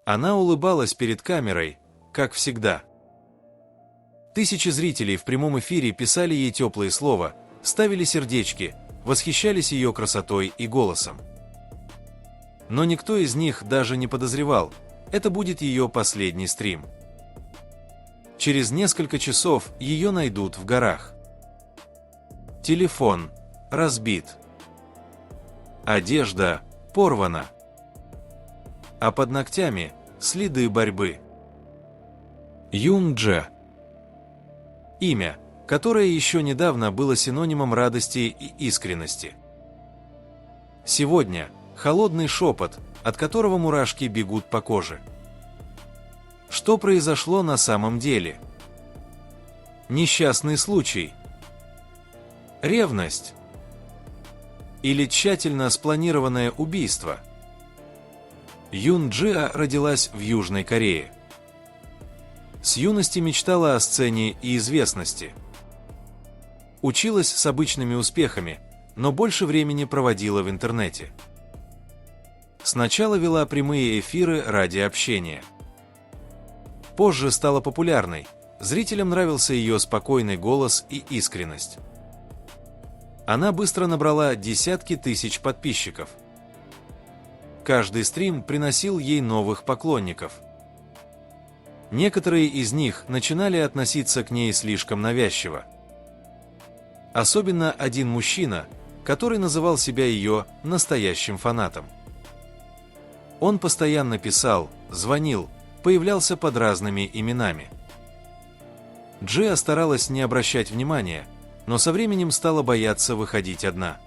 Она улыбалась перед камерой, как всегда. Тысячи зрителей в прямом эфире писали ей теплые слова, ставили сердечки, восхищались ее красотой и голосом. Но никто из них даже не подозревал, это будет ее последний стрим. Через несколько часов ее найдут в горах. Телефон разбит. Одежда порвана. А под ногтями следы борьбы. Юн Дже. Имя, которое еще недавно было синонимом радости и искренности. Сегодня холодный шепот, от которого мурашки бегут по коже. Что произошло на самом деле? Несчастный случай? Ревность? Или тщательно спланированное убийство? Юн Джиа родилась в Южной Корее. С юности мечтала о сцене и известности. Училась с обычными успехами, но больше времени проводила в интернете. Сначала вела прямые эфиры ради общения. Позже стала популярной, зрителям нравился ее спокойный голос и искренность. Она быстро набрала десятки тысяч подписчиков. Каждый стрим приносил ей новых поклонников. Некоторые из них начинали относиться к ней слишком навязчиво. Особенно один мужчина, который называл себя ее настоящим фанатом. Он постоянно писал, звонил, появлялся под разными именами. Джиа старалась не обращать внимания, но со временем стала бояться выходить одна.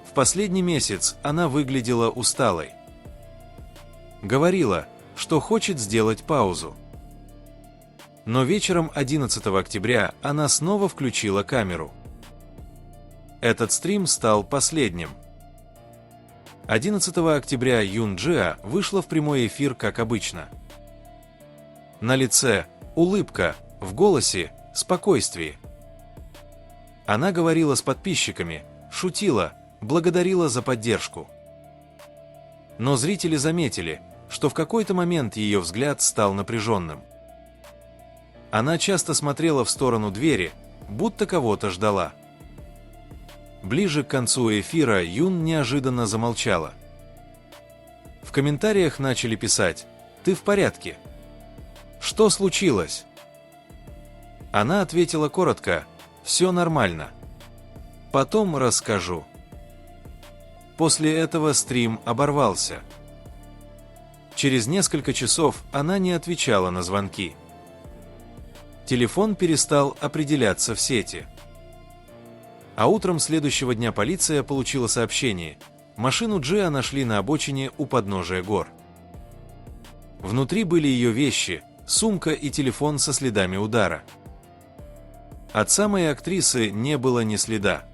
В последний месяц она выглядела усталой. Говорила, что хочет сделать паузу. Но вечером 11 октября она снова включила камеру. Этот стрим стал последним. 11 октября Юн Джиа вышла в прямой эфир, как обычно. На лице улыбка, в голосе спокойствие. Она говорила с подписчиками, шутила, благодарила за поддержку. Но зрители заметили, что в какой-то момент ее взгляд стал напряженным. Она часто смотрела в сторону двери, будто кого-то ждала. Ближе к концу эфира Юн неожиданно замолчала. В комментариях начали писать: «Ты в порядке? Что случилось?» Она ответила коротко: «Все нормально. Потом расскажу». После этого стрим оборвался. Через несколько часов она не отвечала на звонки. Телефон перестал определяться в сети. А утром следующего дня полиция получила сообщение: машину Джиа нашли на обочине у подножия гор. Внутри были ее вещи, сумка и телефон со следами удара. От самой актрисы не было ни следа.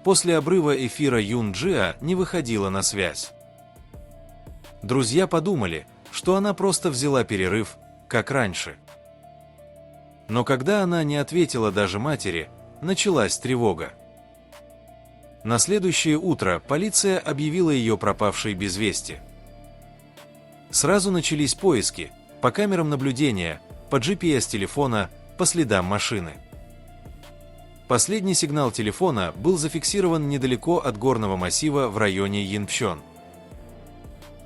После обрыва эфира Юн Джиа не выходила на связь. Друзья подумали, что она просто взяла перерыв, как раньше. Но когда она не ответила даже матери, началась тревога. На следующее утро полиция объявила ее пропавшей без вести. Сразу начались поиски по камерам наблюдения, по GPS телефона, по следам машины. Последний сигнал телефона был зафиксирован недалеко от горного массива в районе Йинпчон.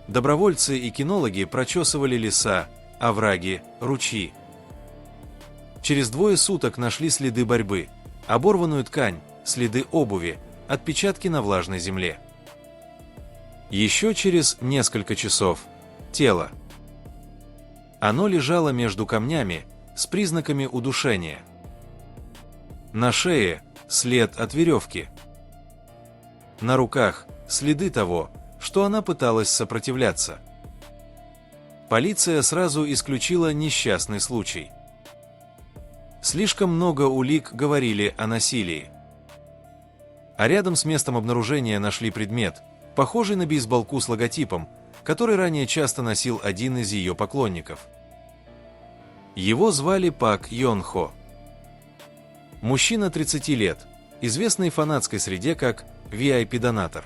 Добровольцы и кинологи прочесывали леса, овраги, ручьи. Через 2 суток нашли следы борьбы, оборванную ткань, следы обуви, отпечатки на влажной земле. Еще через несколько часов – тело. Оно лежало между камнями с признаками удушения. На шее – след от веревки. На руках – следы того, что она пыталась сопротивляться. Полиция сразу исключила несчастный случай. Слишком много улик говорили о насилии. А рядом с местом обнаружения нашли предмет, похожий на бейсболку с логотипом, который ранее часто носил один из ее поклонников. Его звали Пак Йон Хо. Мужчина 30 лет, известный в фанатской среде как VIP-донатор.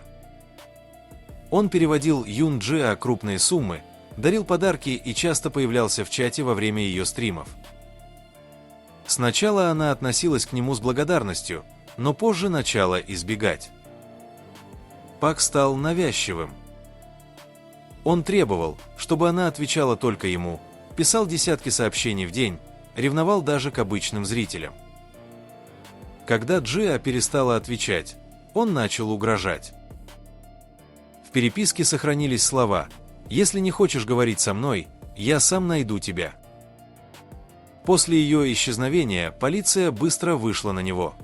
Он переводил Юн Джиа крупные суммы, дарил подарки и часто появлялся в чате во время ее стримов. Сначала она относилась к нему с благодарностью, но позже начала избегать. Пак стал навязчивым. Он требовал, чтобы она отвечала только ему, писал десятки сообщений в день, ревновал даже к обычным зрителям. Когда Джиа перестала отвечать, он начал угрожать. В переписке сохранились слова: «Если не хочешь говорить со мной, я сам найду тебя». После ее исчезновения полиция быстро вышла на него.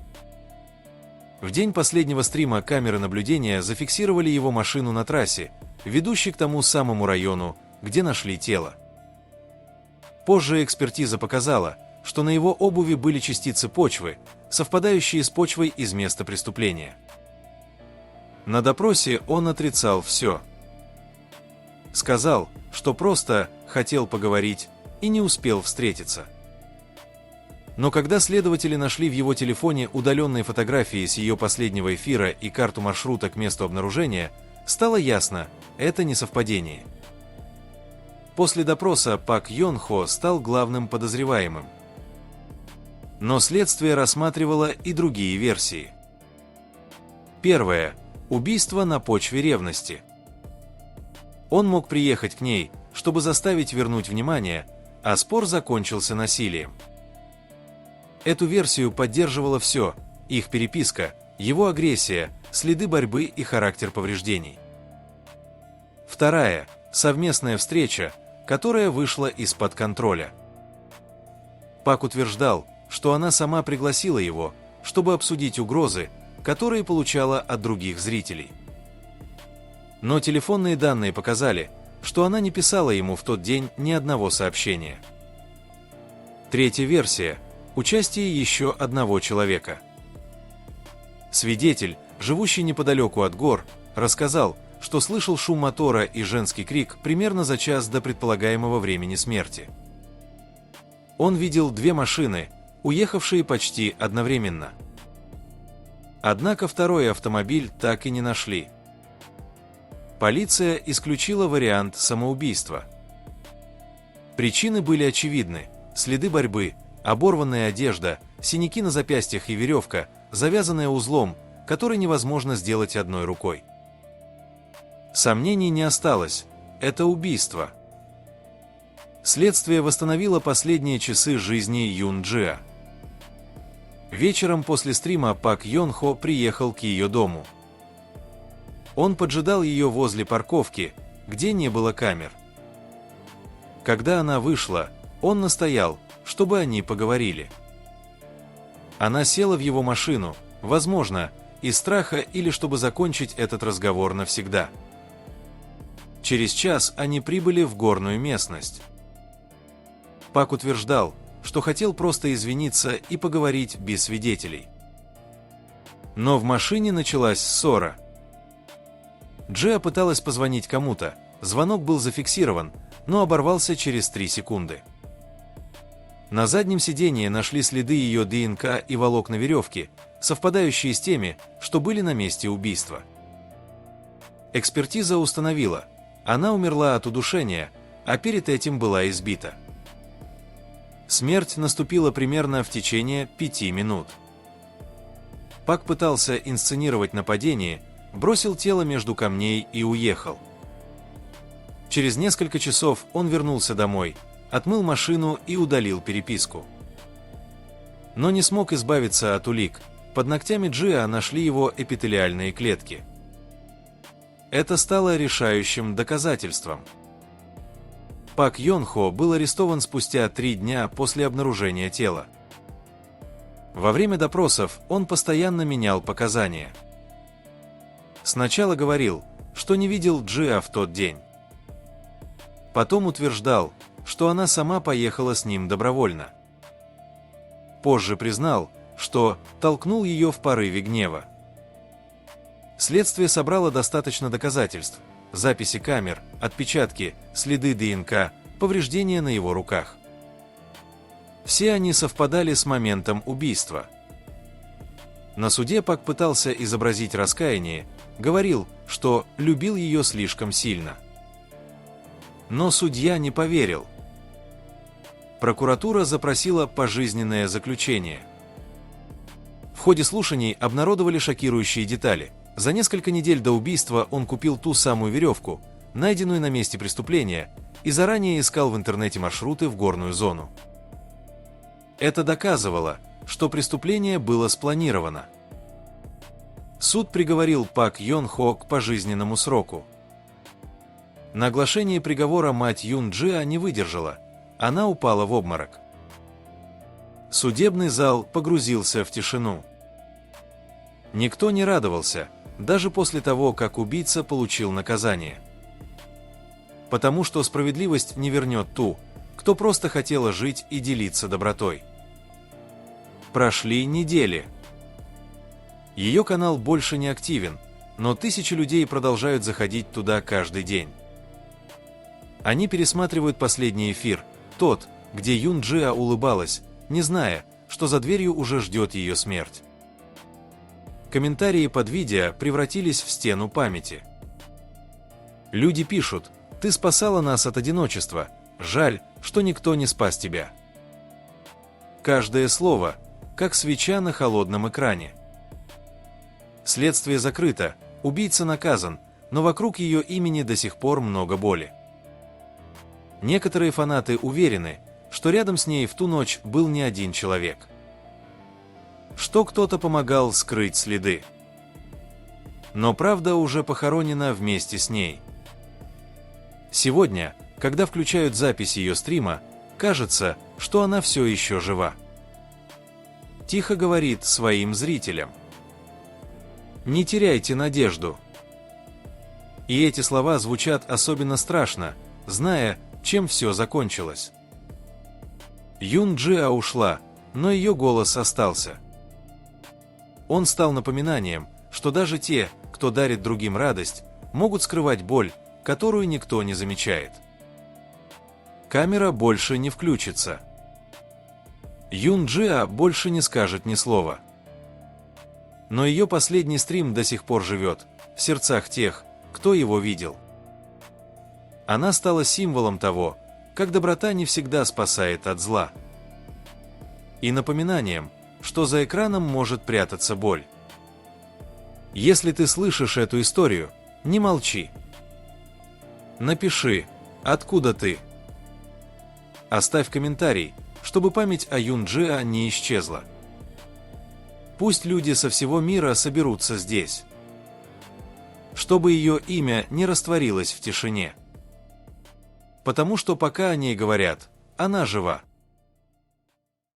В день последнего стрима камеры наблюдения зафиксировали его машину на трассе, ведущей к тому самому району, где нашли тело. Позже экспертиза показала, что на его обуви были частицы почвы, совпадающие с почвой из места преступления. На допросе он отрицал все. Сказал, что просто хотел поговорить и не успел встретиться. Но когда следователи нашли в его телефоне удаленные фотографии с ее последнего эфира и карту маршрута к месту обнаружения, стало ясно – это не совпадение. После допроса Пак Йон Хо стал главным подозреваемым. Но следствие рассматривало и другие версии. Первое – убийство на почве ревности. Он мог приехать к ней, чтобы заставить вернуть внимание, а спор закончился насилием. Эту версию поддерживало все – их переписка, его агрессия, следы борьбы и характер повреждений. Вторая – совместная встреча, которая вышла из-под контроля. Пак утверждал, что она сама пригласила его, чтобы обсудить угрозы, которые получала от других зрителей. Но телефонные данные показали, что она не писала ему в тот день ни одного сообщения. Третья версия – участие еще одного человека. Свидетель, живущий неподалеку от гор, рассказал, что слышал шум мотора и женский крик примерно за час до предполагаемого времени смерти. Он видел две машины, уехавшие почти одновременно. Однако второй автомобиль так и не нашли. Полиция исключила вариант самоубийства. Причины были очевидны: следы борьбы, оборванная одежда, синяки на запястьях и веревка, завязанная узлом, который невозможно сделать одной рукой. Сомнений не осталось – это убийство. Следствие восстановило последние часы жизни Юн Джиа. Вечером после стрима Пак Йон Хо приехал к ее дому. Он поджидал ее возле парковки, где не было камер. Когда она вышла, он настоял, чтобы они поговорили. Она села в его машину, возможно, из страха или чтобы закончить этот разговор навсегда. Через час они прибыли в горную местность. Пак утверждал, что хотел просто извиниться и поговорить без свидетелей. Но в машине началась ссора. Джиа пыталась позвонить кому-то, звонок был зафиксирован, но оборвался через 3 секунды. На заднем сиденье нашли следы ее ДНК и волокна веревки, совпадающие с теми, что были на месте убийства. Экспертиза установила, она умерла от удушения, а перед этим была избита. Смерть наступила примерно в течение 5 минут. Пак пытался инсценировать нападение, бросил тело между камней и уехал. Через несколько часов он вернулся домой, отмыл машину и удалил переписку. Но не смог избавиться от улик. Под ногтями Джиа нашли его эпителиальные клетки. Это стало решающим доказательством. Пак Йон Хо был арестован спустя 3 дня после обнаружения тела. Во время допросов он постоянно менял показания. Сначала говорил, что не видел Джиа в тот день. Потом утверждал, что она сама поехала с ним добровольно. Позже признал, что толкнул ее в порыве гнева. Следствие собрало достаточно доказательств: записи камер, отпечатки, следы ДНК, повреждения на его руках. Все они совпадали с моментом убийства. На суде Пак пытался изобразить раскаяние, говорил, что любил ее слишком сильно. Но судья не поверил. Прокуратура запросила пожизненное заключение. В ходе слушаний обнародовали шокирующие детали. За несколько недель до убийства он купил ту самую веревку, найденную на месте преступления, и заранее искал в интернете маршруты в горную зону. Это доказывало, что преступление было спланировано. Суд приговорил Пак Йон Хо к пожизненному сроку. На оглашение приговора мать Юн Джиа не выдержала, она упала в обморок. Судебный зал погрузился в тишину. Никто не радовался, даже после того, как убийца получил наказание. Потому что справедливость не вернет ту, кто просто хотела жить и делиться добротой. Прошли недели. Ее канал больше не активен, но тысячи людей продолжают заходить туда каждый день. Они пересматривают последний эфир, тот, где Юн Джиа улыбалась, не зная, что за дверью уже ждет ее смерть. Комментарии под видео превратились в стену памяти. Люди пишут: «Ты спасала нас от одиночества, жаль, что никто не спас тебя». Каждое слово, как свеча на холодном экране. Следствие закрыто, убийца наказан, но вокруг ее имени до сих пор много боли. Некоторые фанаты уверены, что рядом с ней в ту ночь был не один человек. Что кто-то помогал скрыть следы. Но правда уже похоронена вместе с ней. Сегодня, когда включают запись ее стрима, кажется, что она все еще жива. Тихо говорит своим зрителям: «Не теряйте надежду». И эти слова звучат особенно страшно, зная, чем все закончилось. Юн Джиа ушла, но ее голос остался. Он стал напоминанием, что даже те, кто дарит другим радость, могут скрывать боль, которую никто не замечает. Камера больше не включится. Юн Джиа больше не скажет ни слова. Но ее последний стрим до сих пор живет в сердцах тех, кто его видел. Она стала символом того, как доброта не всегда спасает от зла. И напоминанием, что за экраном может прятаться боль. Если ты слышишь эту историю, не молчи. Напиши, откуда ты. Оставь комментарий, чтобы память о Юн Джиа не исчезла. Пусть люди со всего мира соберутся здесь. Чтобы ее имя не растворилось в тишине. Потому что пока о ней говорят, она жива.